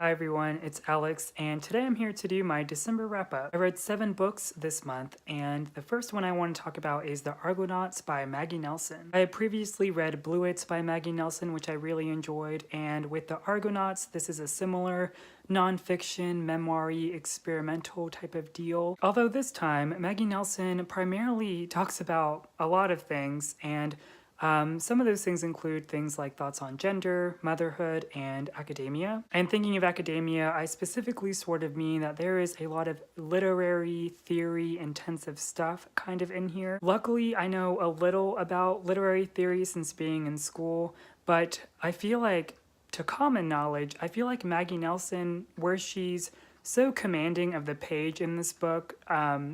Hi everyone, it's Alex, and today I'm here to do my December wrap-up. I read 7 books this month, and the first one I want to talk about is The Argonauts by Maggie Nelson. I had previously read Bluets by Maggie Nelson, which I really enjoyed, and with The Argonauts, this is a similar non-fiction, memoir-y, experimental type of deal. Although this time, Maggie Nelson primarily talks about a lot of things, and some of those things include things like thoughts on gender, motherhood, and academia. And thinking of academia, I specifically sort of mean that there is a lot of literary theory intensive stuff kind of in here. Luckily, I know a little about literary theory since being in school, but I feel like, to common knowledge, I feel like Maggie Nelson, where she's so commanding of the page in this book,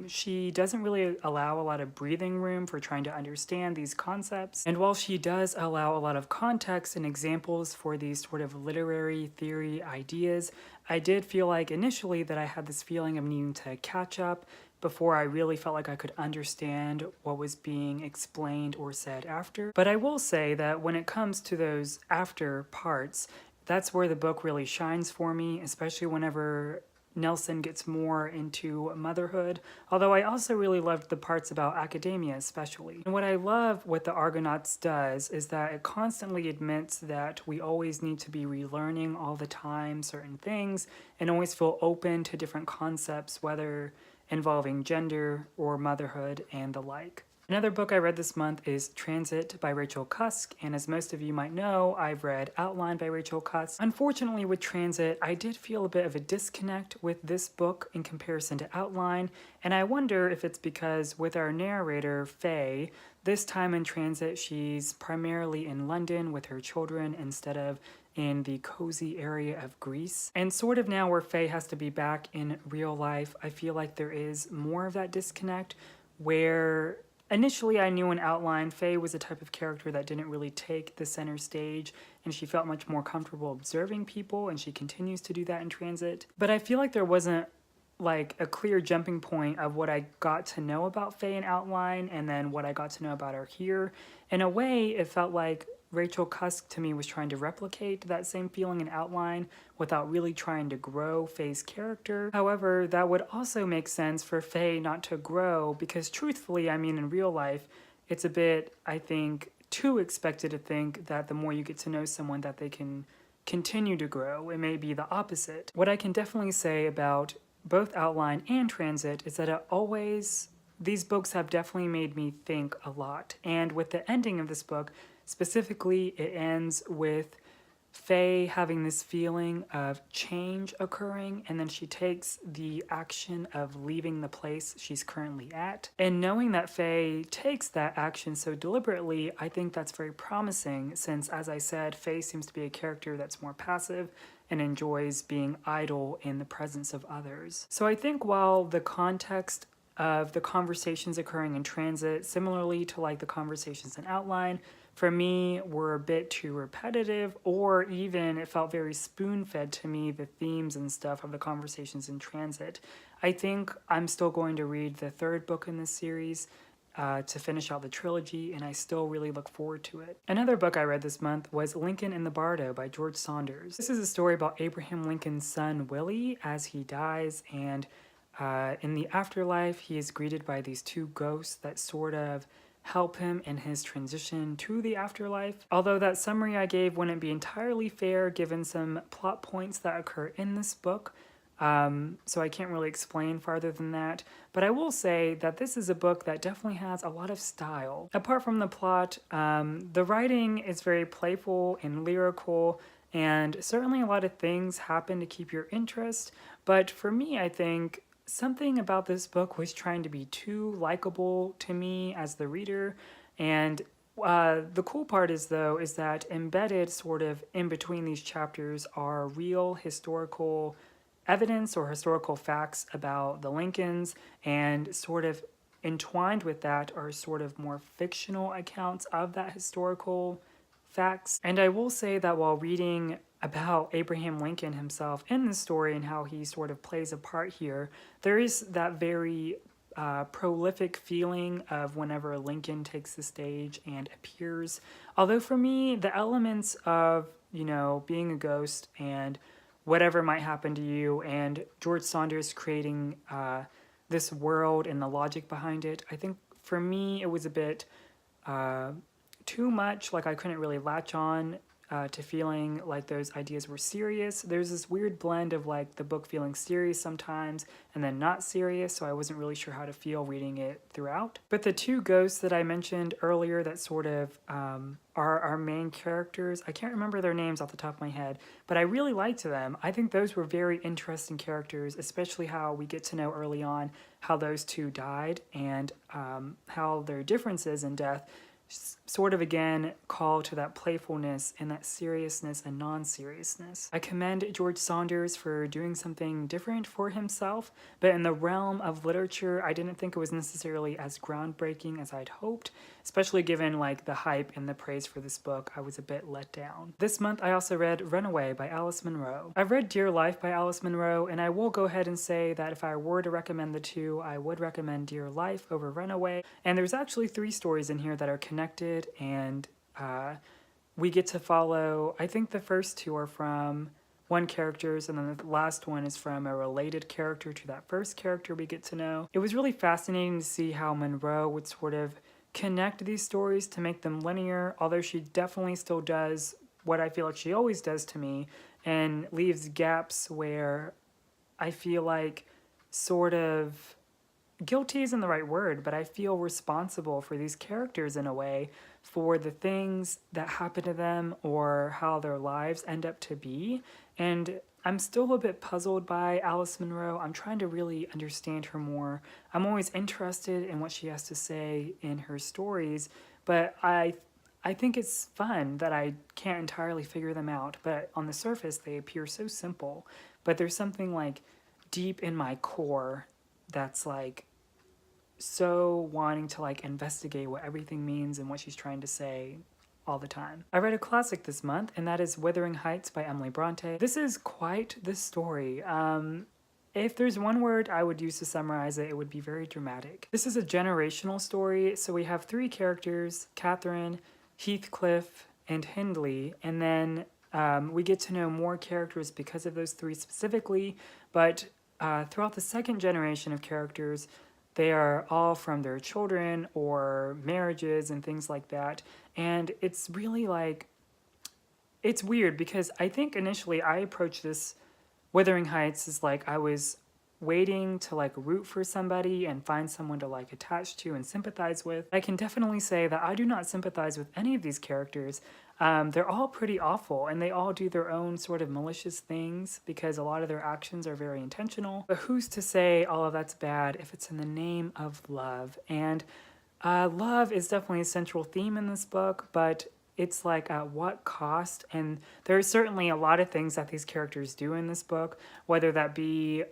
she doesn't really allow a lot of breathing room for trying to understand these concepts. And while she does allow a lot of context and examples for these sort of literary theory ideas, I did feel like initially that I had this feeling of needing to catch up before I really felt like I could understand what was being explained or said after. But I will say that when it comes to those after parts, that's where the book really shines for me, especially whenever Nelson gets more into motherhood, although I also really loved the parts about academia especially. And what I love what the Argonauts does is that it constantly admits that we always need to be relearning all the time certain things and always feel open to different concepts, whether involving gender or motherhood and the like. Another book I read this month is Transit by Rachel Cusk, and as most of you might know, I've read Outline by Rachel Cusk. Unfortunately with Transit, I did feel a bit of a disconnect with this book in comparison to Outline, and I wonder if it's because with our narrator, Faye, this time in Transit she's primarily in London with her children instead of in the cozy area of Greece. And sort of now where Faye has to be back in real life, I feel like there is more of that disconnect where initially, I knew in Outline, Faye was a type of character that didn't really take the center stage, and she felt much more comfortable observing people, and she continues to do that in Transit. But I feel like there wasn't like a clear jumping point of what I got to know about Faye in Outline, and then what I got to know about her here. In a way, it felt like Rachel Cusk to me was trying to replicate that same feeling in Outline without really trying to grow Faye's character. However, that would also make sense for Faye not to grow because truthfully, I mean in real life, it's a bit, I think, too expected to think that the more you get to know someone that they can continue to grow. It may be the opposite. What I can definitely say about both Outline and Transit is that these books have definitely made me think a lot. And with the ending of this book, specifically, it ends with Faye having this feeling of change occurring, and then she takes the action of leaving the place she's currently at. And knowing that Faye takes that action so deliberately, I think that's very promising since, as I said, Faye seems to be a character that's more passive and enjoys being idle in the presence of others. So I think while the context of the conversations occurring in Transit, similarly to like the conversations in Outline, for me were a bit too repetitive, or even it felt very spoon-fed to me, the themes and stuff of the conversations in Transit. I think I'm still going to read the 3rd book in this series to finish out the trilogy, and I still really look forward to it. Another book I read this month was Lincoln and the Bardo by George Saunders. This is a story about Abraham Lincoln's son Willie as he dies, and in the afterlife he is greeted by these 2 ghosts that sort of help him in his transition to the afterlife. Although that summary I gave wouldn't be entirely fair given some plot points that occur in this book, so I can't really explain farther than that. But I will say that this is a book that definitely has a lot of style. Apart from the plot, the writing is very playful and lyrical, and certainly a lot of things happen to keep your interest. But for me, I think something about this book was trying to be too likable to me as the reader, and the cool part is that embedded sort of in between these chapters are real historical evidence or historical facts about the Lincolns, and sort of entwined with that are sort of more fictional accounts of that historical facts. And I will say that while reading about Abraham Lincoln himself in the story and how he sort of plays a part here, there is that very prolific feeling of whenever Lincoln takes the stage and appears. Although for me, the elements of, being a ghost and whatever might happen to you, and George Saunders creating this world and the logic behind it. I think for me it was a bit too much, like I couldn't really latch on to feeling like those ideas were serious. There's this weird blend of like the book feeling serious sometimes and then not serious, so I wasn't really sure how to feel reading it throughout. But the two ghosts that I mentioned earlier that sort of are our main characters, I can't remember their names off the top of my head, but I really liked them. I think those were very interesting characters, especially how we get to know early on how those two died and how their differences in death sort of again call to that playfulness and that seriousness and non-seriousness. I commend George Saunders for doing something different for himself, but in the realm of literature, I didn't think it was necessarily as groundbreaking as I'd hoped, especially given like the hype and the praise for this book. I was a bit let down. This month I also read Runaway by Alice Munro. I've read Dear Life by Alice Munro, and I will go ahead and say that if I were to recommend the two, I would recommend Dear Life over Runaway. And there's actually 3 stories in here that are connected, and we get to follow, I think the first 2 are from one characters, and then the last one is from a related character to that first character we get to know. It was really fascinating to see how Munro would sort of connect these stories to make them linear, although she definitely still does what I feel like she always does to me and leaves gaps where I feel like sort of guilty isn't the right word, but I feel responsible for these characters in a way for the things that happen to them or how their lives end up to be. And I'm still a bit puzzled by Alice Munro. I'm trying to really understand her more. I'm always interested in what she has to say in her stories, but I think it's fun that I can't entirely figure them out. But on the surface, they appear so simple. But there's something like deep in my core that's like so wanting to like investigate what everything means and what she's trying to say all the time. I read a classic this month, and that is Wuthering Heights by Emily Bronte. This is quite the story. If there's one word I would use to summarize it, it would be very dramatic. This is a generational story, so we have 3 characters, Catherine, Heathcliff, and Hindley, and then we get to know more characters because of those 3 specifically, but throughout the second generation of characters, they are all from their children or marriages and things like that. And it's really like, it's weird because I think initially I approached this Wuthering Heights as like I was waiting to like root for somebody and find someone to like attach to and sympathize with. I can definitely say that I do not sympathize with any of these characters. They're all pretty awful, and they all do their own sort of malicious things because a lot of their actions are very intentional. But who's to say all of that's bad if it's in the name of love? And love is definitely a central theme in this book, but it's like at what cost? And there's certainly a lot of things that these characters do in this book, whether that be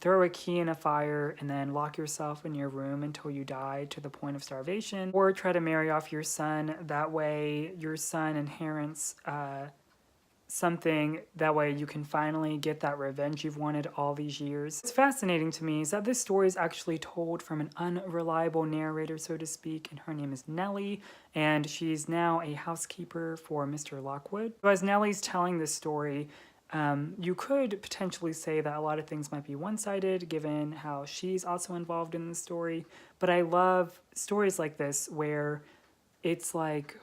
throw a key in a fire and then lock yourself in your room until you die to the point of starvation, or try to marry off your son. That way your son inherits something, that way you can finally get that revenge you've wanted all these years. What's fascinating to me is that this story is actually told from an unreliable narrator, so to speak, and her name is Nellie, and she's now a housekeeper for Mr. Lockwood. So as Nellie's telling this story, you could potentially say that a lot of things might be one-sided given how she's also involved in the story, but I love stories like this where it's like,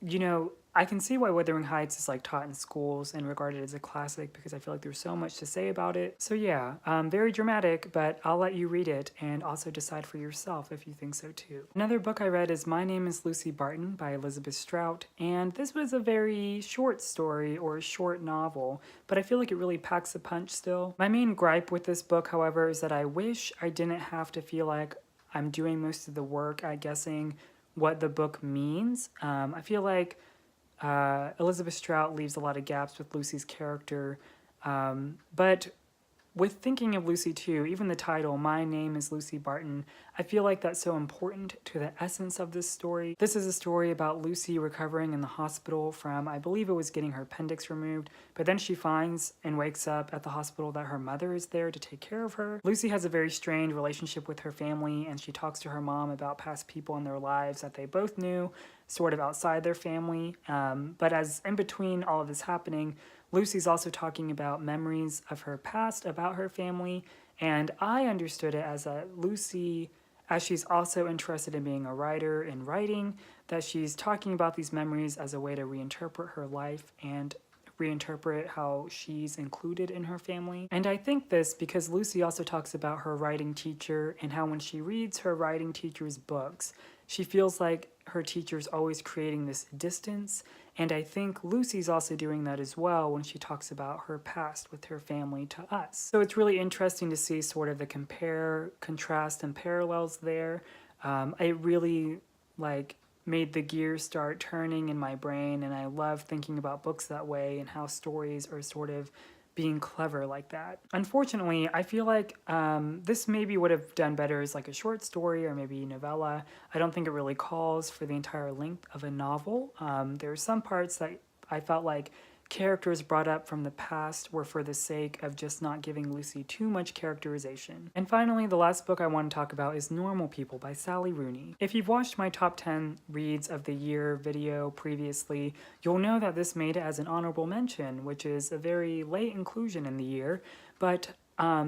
you know, I can see why Wuthering Heights is like taught in schools and regarded as a classic because I feel like there's so much to say about it. So yeah, very dramatic, but I'll let you read it and also decide for yourself if you think so too. Another book I read is My Name is Lucy Barton by Elizabeth Strout, and this was a very short story or a short novel, but I feel like it really packs a punch still. My main gripe with this book, however, is that I wish I didn't have to feel like I'm doing most of the work at guessing what the book means. I feel like Elizabeth Strout leaves a lot of gaps with Lucy's character, but with thinking of Lucy too, even the title, My Name is Lucy Barton, I feel like that's so important to the essence of this story. This is a story about Lucy recovering in the hospital from, I believe it was getting her appendix removed, but then she finds and wakes up at the hospital that her mother is there to take care of her. Lucy has a very strained relationship with her family, and she talks to her mom about past people in their lives that they both knew, sort of outside their family. But as in between all of this happening, Lucy's also talking about memories of her past about her family, and I understood it as that Lucy, as she's also interested in being a writer and writing, that she's talking about these memories as a way to reinterpret her life and reinterpret how she's included in her family. And I think this because Lucy also talks about her writing teacher and how when she reads her writing teacher's books, she feels like her teacher's always creating this distance. And I think Lucy's also doing that as well when she talks about her past with her family to us. So it's really interesting to see sort of the contrast and parallels there. It really made the gears start turning in my brain, and I love thinking about books that way and how stories are sort of being clever like that. Unfortunately, I feel like this maybe would have done better as like a short story or maybe novella. I don't think it really calls for the entire length of a novel. There are some parts that I felt like characters brought up from the past were for the sake of just not giving Lucy too much characterization. And finally, the last book I want to talk about is Normal People by Sally Rooney. If you've watched my top 10 reads of the year video previously, you'll know that this made it as an honorable mention, which is a very late inclusion in the year, but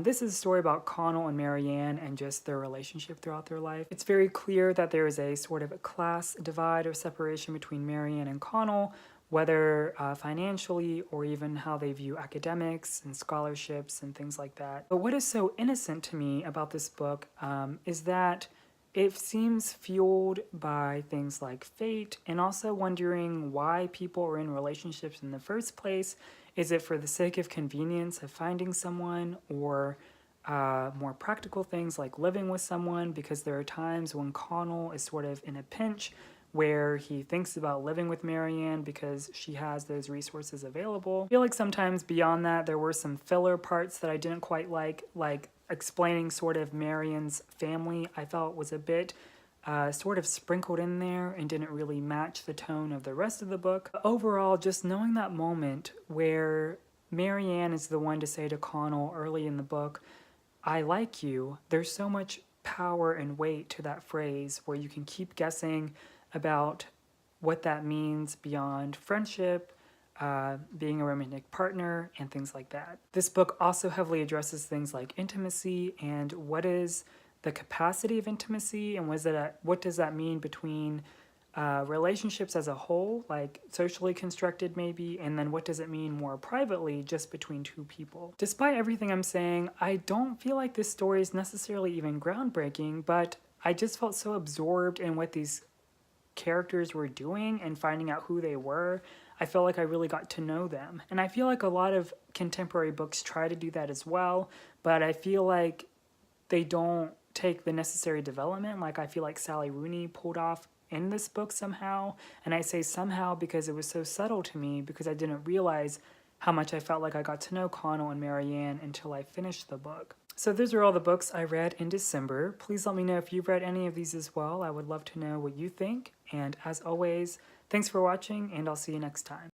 this is a story about Connell and Marianne and just their relationship throughout their life. It's very clear that there is a sort of a class divide or separation between Marianne and Connell, whether financially or even how they view academics and scholarships and things like that. But what is so innocent to me about this book is that it seems fueled by things like fate and also wondering why people are in relationships in the first place. Is it for the sake of convenience of finding someone, or more practical things like living with someone? Because there are times when Connell is sort of in a pinch where he thinks about living with Marianne because she has those resources available. I feel like sometimes beyond that there were some filler parts that I didn't quite like explaining sort of Marianne's family. I felt was a bit sort of sprinkled in there and didn't really match the tone of the rest of the book. But overall, just knowing that moment where Marianne is the one to say to Connell early in the book, "I like you," there's so much power and weight to that phrase where you can keep guessing about what that means beyond friendship, being a romantic partner, and things like that. This book also heavily addresses things like intimacy and what is the capacity of intimacy, and what does that mean between relationships as a whole, like socially constructed maybe, and then what does it mean more privately just between two people. Despite everything I'm saying, I don't feel like this story is necessarily even groundbreaking, but I just felt so absorbed in what these characters were doing and finding out who they were. I felt like I really got to know them. And I feel like a lot of contemporary books try to do that as well, but I feel like they don't take the necessary development like I feel like Sally Rooney pulled off in this book somehow. And I say somehow because it was so subtle to me, because I didn't realize how much I felt like I got to know Connell and Marianne until I finished the book. So those are all the books I read in December. Please let me know if you've read any of these as well. I would love to know what you think. And as always, thanks for watching, and I'll see you next time.